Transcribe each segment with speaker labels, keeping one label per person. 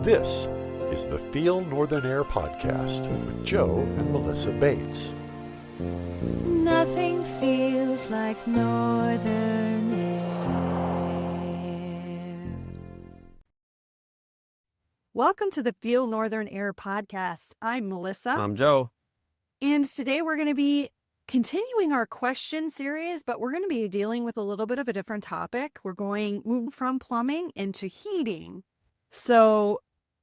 Speaker 1: This is the Feel Northern Air podcast with Joe and Melissa Bates.
Speaker 2: Nothing feels like northern air.
Speaker 3: Welcome to the Feel Northern Air podcast. I'm Melissa.
Speaker 4: I'm Joe.
Speaker 3: And today we're going to be continuing our question series, but we're going to be dealing with a little bit of a different topic. We're moving from plumbing into heating. So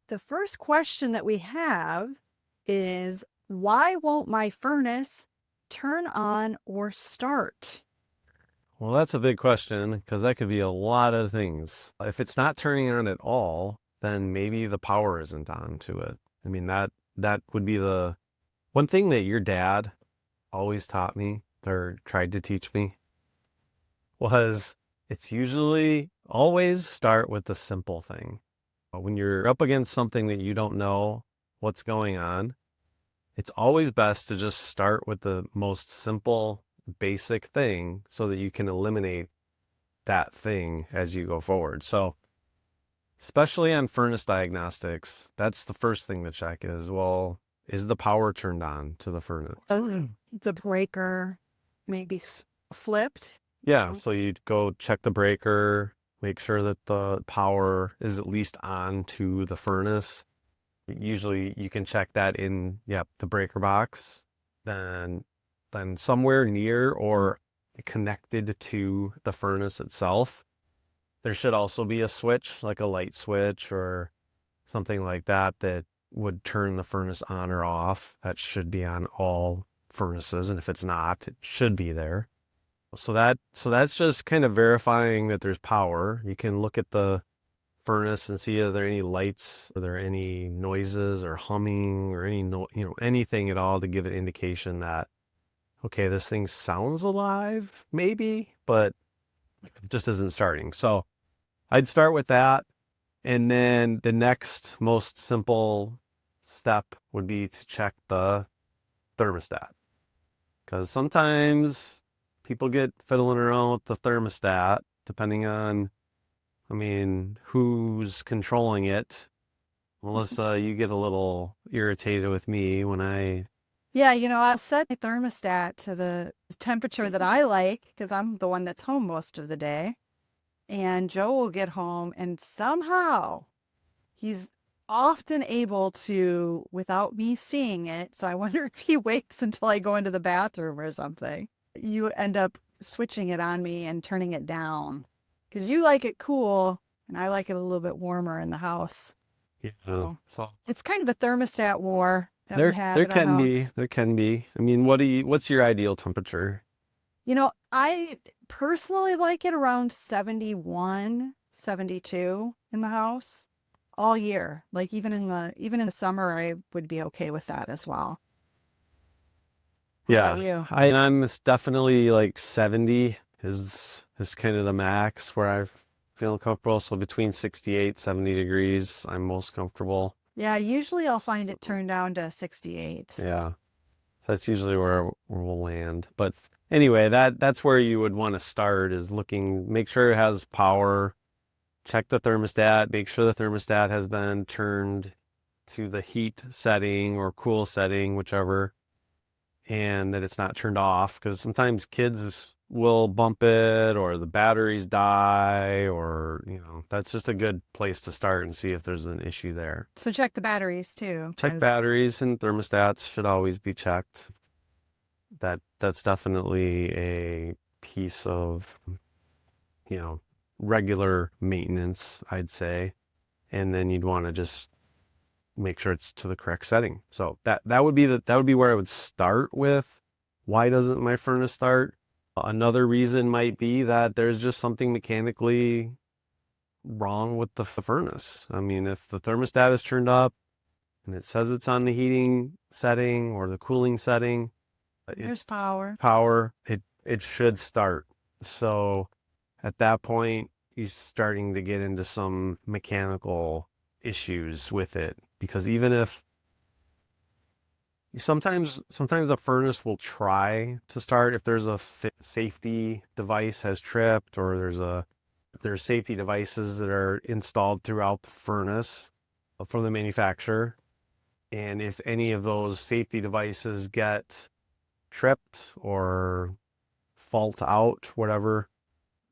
Speaker 3: the first question that we have is, why won't my furnace turn on or start?
Speaker 4: Well, that's a big question because that could be a lot of things. If it's not turning on at all, then maybe the power isn't on to it. I mean, that would be the one thing that your dad always taught me or tried to teach me was it's usually always start with the simple thing. When you're up against something that you don't know what's going on, it's always best to just start with the most simple, basic thing so that you can eliminate that thing as you go forward. So especially on furnace diagnostics, that's the first thing to check is, well, is the power turned on to the furnace?
Speaker 3: The breaker maybe flipped.
Speaker 4: Yeah, so you'd go check the breaker, make sure that the power is at least on to the furnace. Usually you can check that in, the breaker box, then somewhere near or connected to the furnace itself. There should also be a switch, like a light switch or something like that, that would turn the furnace on or off. That should be on all furnaces, and if it's not, it should be there. So that's just kind of verifying that there's power. You can look at the furnace and see, are there any lights, are there any noises or humming or anything at all to give an indication that, okay, this thing sounds alive maybe, but it just isn't starting. So I'd start with that. And then the next most simple step would be to check the thermostat. Because sometimes people get fiddling around with the thermostat, depending on, who's controlling it. Melissa, you get a little irritated with me when I...
Speaker 3: Yeah, I set my thermostat to the temperature that I like because I'm the one that's home most of the day. And Joe will get home and somehow he's often able to, without me seeing it, so I wonder if he waits until I go into the bathroom or something. You end up switching it on me and turning it down because you like it cool and I like it a little bit warmer in the house.
Speaker 4: Yeah.
Speaker 3: So it's kind of a thermostat war that
Speaker 4: There
Speaker 3: we have
Speaker 4: there
Speaker 3: in our
Speaker 4: can be.
Speaker 3: house.
Speaker 4: There can be. What's your ideal temperature?
Speaker 3: I personally like it around 71, 72 in the house all year. Like even in the summer, I would be okay with that as well. How about you?
Speaker 4: I'm definitely like 70 is kind of the max where I feel comfortable. So between 68, 70 degrees, I'm most comfortable.
Speaker 3: Yeah, usually I'll find it turned down to 68.
Speaker 4: Yeah. That's usually where we'll land. But anyway, that's where you would want to start is make sure it has power, check the thermostat, make sure the thermostat has been turned to the heat setting or cool setting, whichever, and that it's not turned off because sometimes kids will bump it or the batteries die or, that's just a good place to start and see if there's an issue there.
Speaker 3: So check the batteries too.
Speaker 4: Check batteries and thermostats should always be checked. That's definitely a piece of, regular maintenance, I'd say. And then you'd want to just make sure it's to the correct setting. So that would be where I would start with. Why doesn't my furnace start? Another reason might be that there's just something mechanically wrong with the furnace. If the thermostat is turned up and it says it's on the heating setting or the cooling setting,
Speaker 3: There's power.
Speaker 4: It should start. So at that point, you're starting to get into some mechanical issues with it because even if sometimes a furnace will try to start if there's a safety device has tripped or there's safety devices that are installed throughout the furnace from the manufacturer. And if any of those safety devices get tripped or fault out, whatever,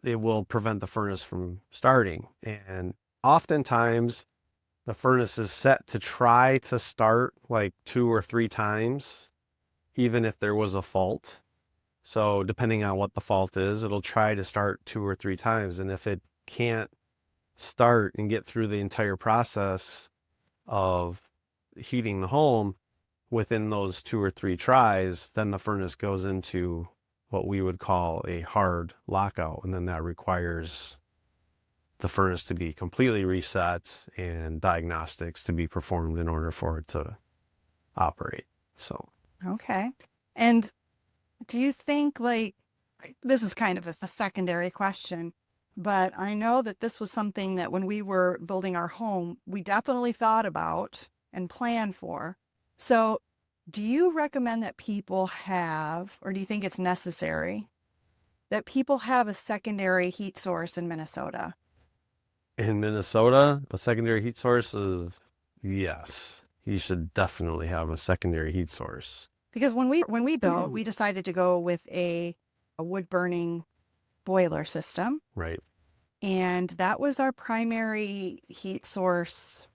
Speaker 4: it will prevent the furnace from starting. And oftentimes the furnace is set to try to start like 2 or 3 times, even if there was a fault. So depending on what the fault is, it'll try to start 2 or 3 times. And if it can't start and get through the entire process of heating the home within those 2 or 3 tries, then the furnace goes into what we would call a hard lockout. And then that requires the furnace to be completely reset and diagnostics to be performed in order for it to operate. So,
Speaker 3: Okay. And do you think, like, this is kind of a secondary question, but I know that this was something that when we were building our home, we definitely thought about and planned for. So do you recommend that people have, or do you think it's necessary that people have a secondary heat source in Minnesota?
Speaker 4: in Minnesota, a secondary heat source is yes. You should definitely have a secondary heat source.
Speaker 3: Because when we built, we decided to go with a wood burning boiler system.
Speaker 4: Right.
Speaker 3: And that was our primary heat source.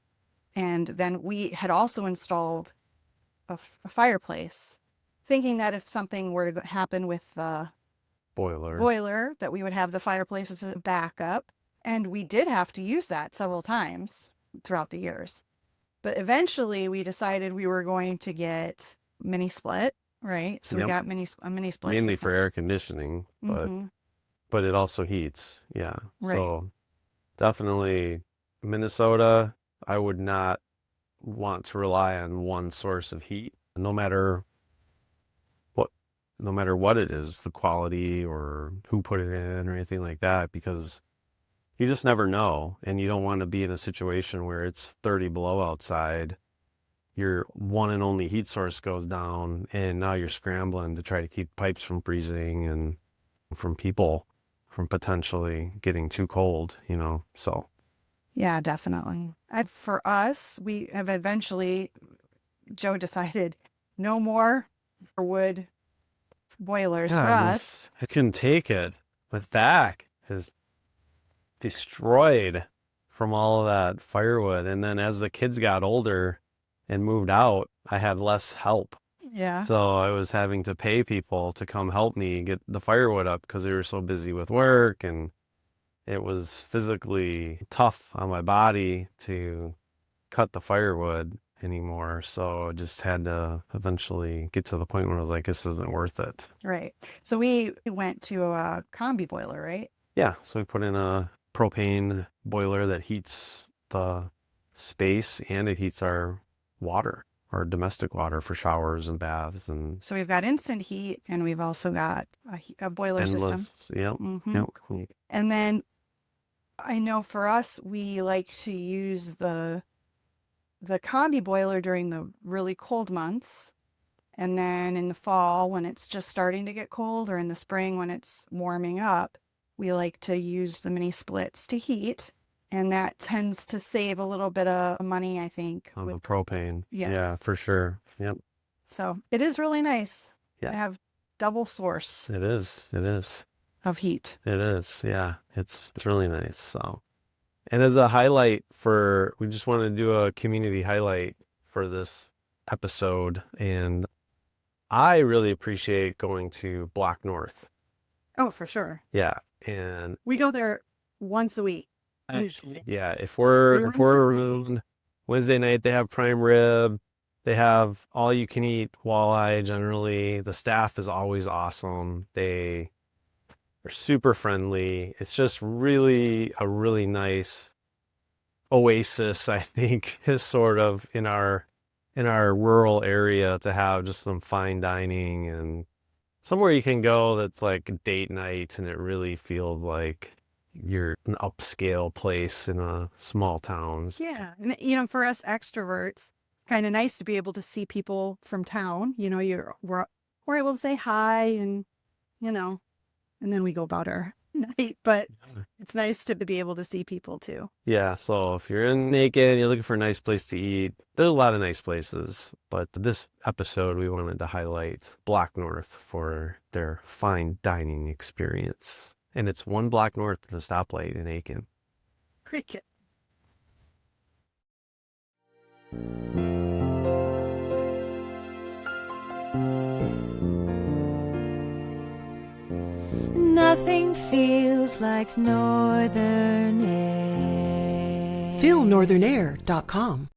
Speaker 3: And then we had also installed a fireplace, thinking that if something were to happen with the boiler, that we would have the fireplace as a backup. And we did have to use that several times throughout the years. But eventually we decided we were going to get mini split, right? So we
Speaker 4: Yep.
Speaker 3: got a mini split
Speaker 4: Mainly
Speaker 3: system.
Speaker 4: for air conditioning, but
Speaker 3: Mhm.
Speaker 4: but it also heats. Yeah.
Speaker 3: Right.
Speaker 4: So definitely Minnesota, I would not want to rely on one source of heat, no matter what it is, the quality or who put it in or anything like that, because you just never know. And you don't want to be in a situation where it's 30 below outside, your one and only heat source goes down, and now you're scrambling to try to keep pipes from freezing and from people from potentially getting too cold, so.
Speaker 3: Yeah, definitely. For us, we have eventually, Joe decided no more wood boilers for us.
Speaker 4: I couldn't take it. My back is destroyed from all of that firewood. And then as the kids got older and moved out, I had less help.
Speaker 3: Yeah.
Speaker 4: So I was having to pay people to come help me get the firewood up because they were so busy with work, and it was physically tough on my body to cut the firewood anymore. So I just had to eventually get to the point where I was like, this isn't worth it.
Speaker 3: Right. So we went to a combi boiler, right?
Speaker 4: Yeah. So we put in a propane boiler that heats the space, and it heats our water, our domestic water for showers and baths and
Speaker 3: So we've got instant heat, and we've also got a boiler system.
Speaker 4: Yep.
Speaker 3: Mhm.
Speaker 4: Yep.
Speaker 3: And then I know for us, we like to use the combi boiler during the really cold months. And then in the fall, when it's just starting to get cold, or in the spring when it's warming up, we like to use the mini splits to heat. And that tends to save a little bit of money, I think.
Speaker 4: On the propane. Yeah, for sure. Yep.
Speaker 3: So it is really nice
Speaker 4: Yeah.
Speaker 3: to have double source
Speaker 4: It is.
Speaker 3: of heat.
Speaker 4: It is. Yeah. It's really nice. So, and as a highlight we just want to do a community highlight for this episode. And I really appreciate going to Block North.
Speaker 3: Oh, for sure.
Speaker 4: Yeah. And
Speaker 3: We go there once a week, usually.
Speaker 4: yeah, if we're around Wednesday night, they have prime rib. They have all you can eat walleye generally. The staff is always awesome. They are super friendly. It's just really a really nice oasis, I think, is sort of in our rural area, to have just some fine dining and somewhere you can go that's like a date night, and it really feels like you're an upscale place in a small town.
Speaker 3: Yeah. And, for us extroverts, kind of nice to be able to see people from town. We're able to say hi, and then we go about our night, but it's nice to be able to see people too.
Speaker 4: Yeah, so if you're in Macon, you're looking for a nice place to eat, there's a lot of nice places. But this episode, we wanted to highlight Block North for their fine dining experience. And it's 1 block north of the stoplight in Aiken.
Speaker 3: Cricket.
Speaker 2: Nothing feels like northern air.
Speaker 5: FeelNorthernAir.com